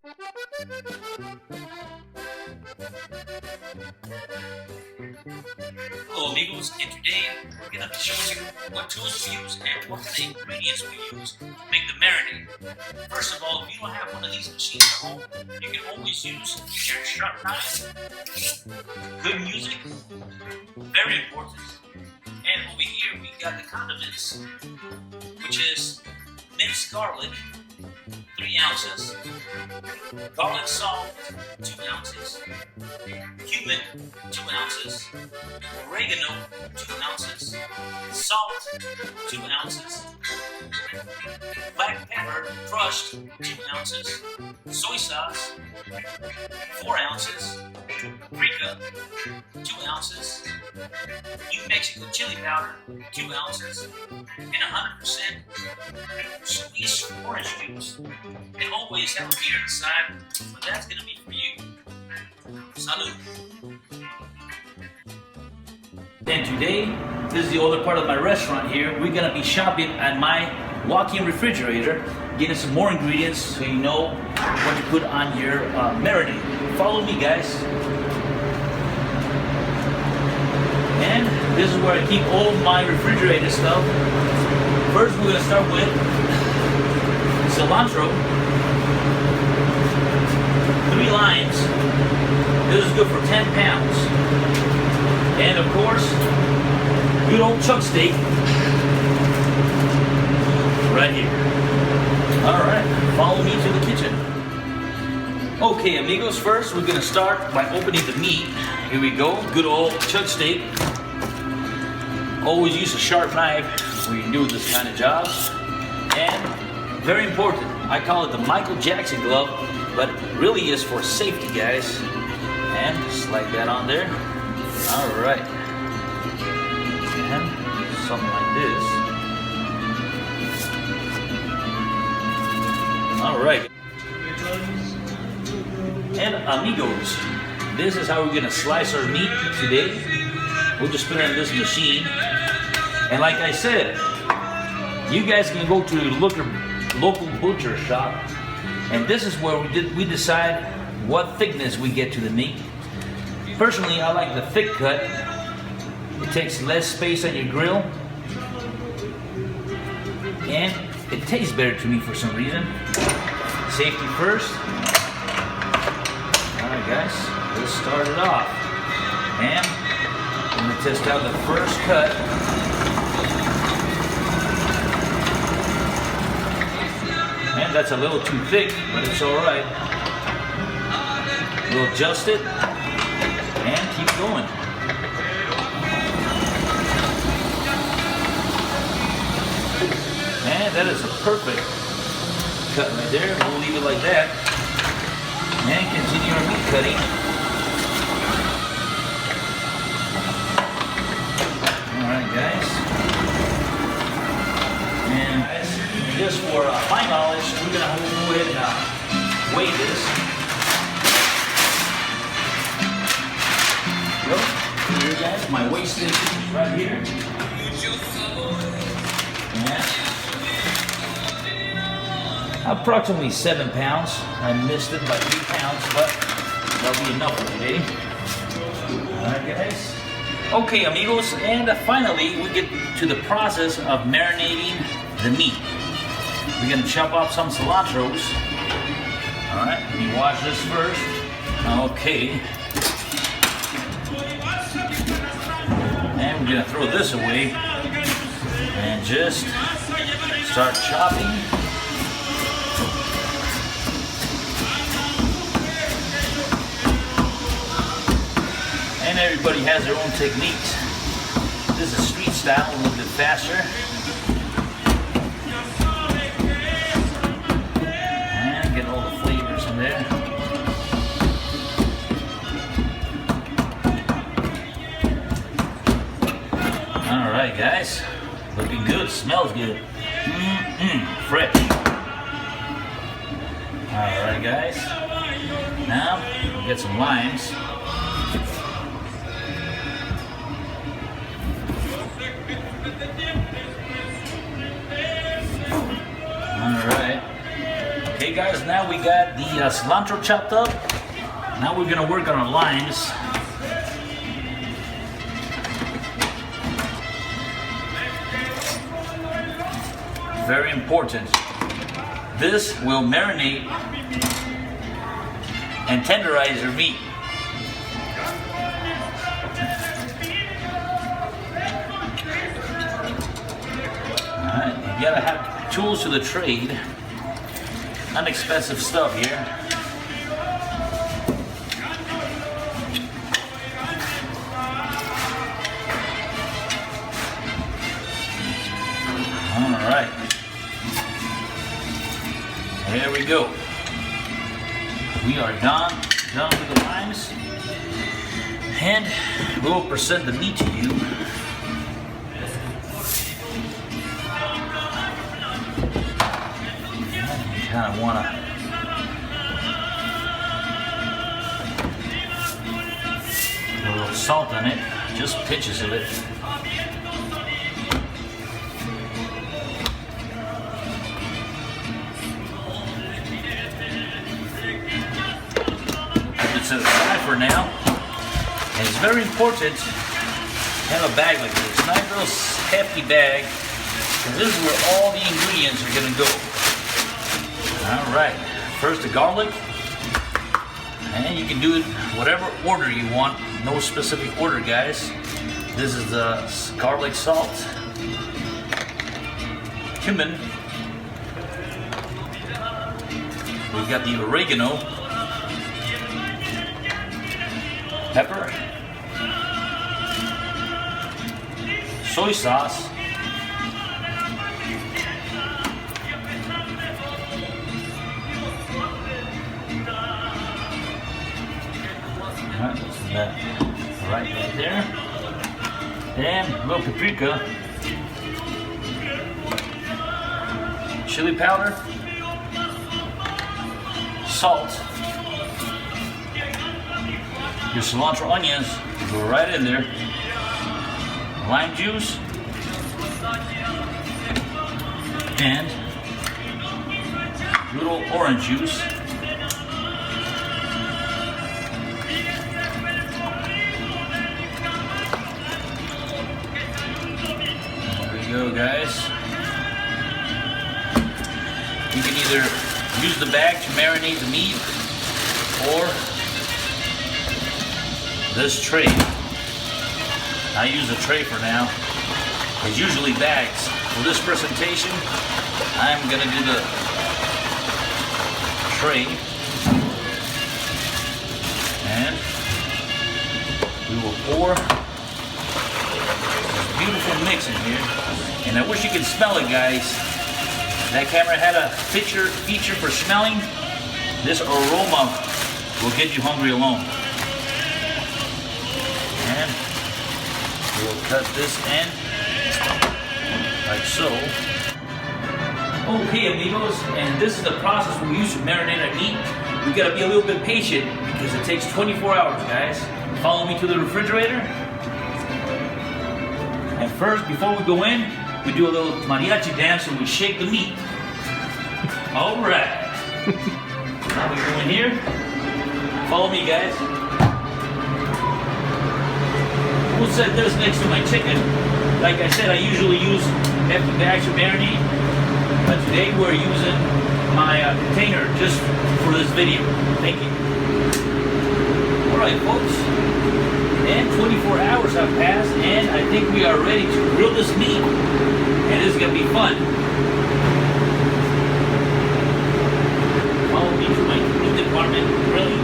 Hello amigos, and today we're going to be showing you what tools we use and what kind of ingredients we use to make the marinade. First of all, if you don't have one of these machines at home, you can always use your sharp knife. Good music, very important. And over here we got the condiments, which is minced garlic, 3 ounces, garlic salt, 2 ounces, cumin, 2 ounces, oregano, 2 ounces, salt, 2 ounces, black pepper, crushed, 2 ounces, soy sauce, 4 ounces, paprika, 2 ounces, New Mexico chili powder, 2 ounces, and 100% squeezed orange juice. And always have a beer inside, but that's going to be for you. Salud. And today, this is the other part of my restaurant here. We're going to be shopping at my walk-in refrigerator, getting some more ingredients so you know what to put on your marinade. Follow me, guys. And this is where I keep all my refrigerated stuff. First, we're going to start with cilantro, 3 limes. This is good for 10 pounds. And of course, good old chuck steak right here. Alright, follow me to the kitchen. Okay amigos, first we're going to start by opening the meat. Here we go, good old chuck steak. Always use a sharp knife when you do this kind of jobs. And very important, I call it the Michael Jackson glove, but it really is for safety, guys. And slide that on there. Alright. And something like this. Alright. And amigos, this is how we're going to slice our meat today. We'll just put it in this machine. And like I said, you guys can go to the local butcher shop, and this is where we decide what thickness we get to the meat. Personally, I like the thick cut. It takes less space on your grill, and it tastes better to me for some reason. Safety first. Alright guys, let's start it off. And I'm going to test out the first cut. And that's a little too thick, but it's alright. We'll adjust it and keep going. And that is a perfect cut right there. We'll leave it like that and continue our meat cutting. Alright guys. And just for my knowledge, we're going to go ahead and weigh this. Look, here guys, my weigh station is right here. And approximately 7 pounds. I missed it by 3 pounds, but that'll be enough for today. Alright guys. Okay amigos, and finally we get to the process of marinating the meat. We're going to chop off some cilantros. Alright, let me wash this first. Okay. And we're going to throw this away and just start chopping. And everybody has their own techniques. This is street style, a little bit faster. And get all the flavors in there. Alright guys, looking good, smells good. Fresh. Alright guys, now we'll get some limes. Alright, Okay guys, now we got the cilantro chopped up. Now we're gonna work on our limes. Very important. This will marinate and tenderize your meat. Alright, you gotta have tools to the trade. Inexpensive stuff here. Alright. There we go. We are done with the limes. And we'll present the meat to you. Kind of want to put a little salt on it, just pinches of it. Put this aside for now. And it's very important to have a bag like this, not a real hefty bag, because this is where all the ingredients are going to go. Alright, first the garlic, and you can do it whatever order you want, no specific order guys. This is the garlic salt, cumin, we've got the oregano, pepper, soy sauce, right there, and a little paprika, chili powder, salt, your cilantro onions go right in there, lime juice, and little orange juice. Go guys. You can either use the bag to marinate the meat or this tray. I use a tray for now. It's usually bags. For this presentation, I'm gonna do the tray, and we will pour this beautiful mix in here. And I wish you could smell it, guys. That camera had a feature for smelling. This aroma will get you hungry alone. And we'll cut this in like so. Okay, amigos, and this is the process we use to marinate our meat. We gotta be a little bit patient because it takes 24 hours, guys. Follow me to the refrigerator. And first, before we go in, we do a little mariachi dance and we shake the meat. All right. Now we go in here. Follow me, guys. We'll set this next to my chicken. Like I said, I usually use hefty bags of marinade, but today we're using my container just for this video. Thank you. All right, folks. And 24 hours have passed, and I think we are ready to grill this meat. And this is gonna be fun. Follow me to my meat department grilling.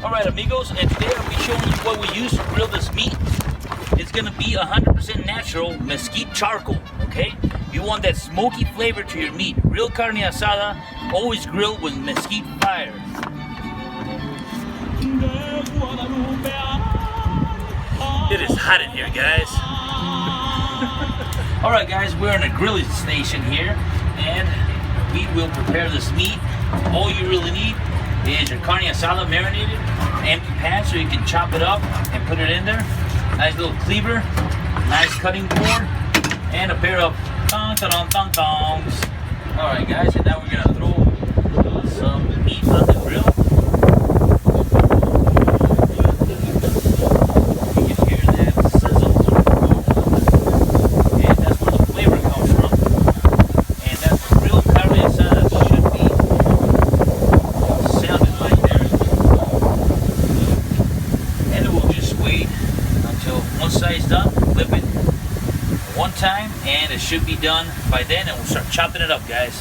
All right, amigos, and today I'll be showing you what we use to grill this meat. It's gonna be 100% natural mesquite charcoal. Okay, you want that smoky flavor to your meat. Real carne asada, always grilled with mesquite fire. It is hot in here, guys. Alright guys, we're in a grilling station here, and we will prepare this meat. All you really need is your carne asada marinated, empty pan so you can chop it up and put it in there. Nice little cleaver, nice cutting board, and a pair of Tong, tong, tong, tongs. Alright guys, and now we're gonna throw some meat on the grill. You can hear that sizzle. And that's where the flavor comes from. And that's what real carne asada should be sounding like there. And it will just wait until one side's done, flip it one time, and it should be done by then, and we'll start chopping it up, guys.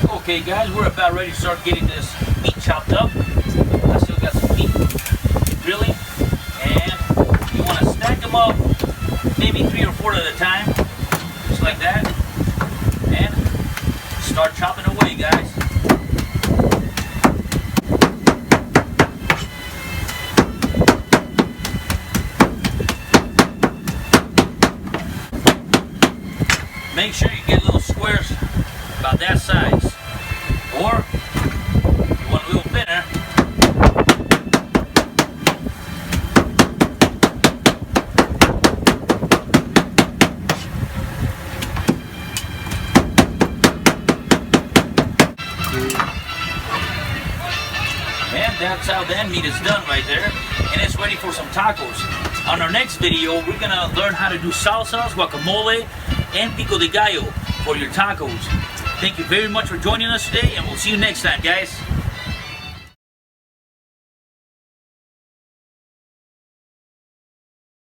Okay guys, we're about ready to start getting this meat chopped up. I still got some meat grilling, and you want to stack them up maybe 3 or 4 at a time, just like that, and start chopping away, guys. Make sure you get little squares about that size, or if you want a little thinner, and that's how that meat is done right there, and it's ready for some tacos. On our next video, we're gonna learn how to do salsas, guacamole, and pico de gallo for your tacos. Thank you very much for joining us today, and we'll see you next time, guys.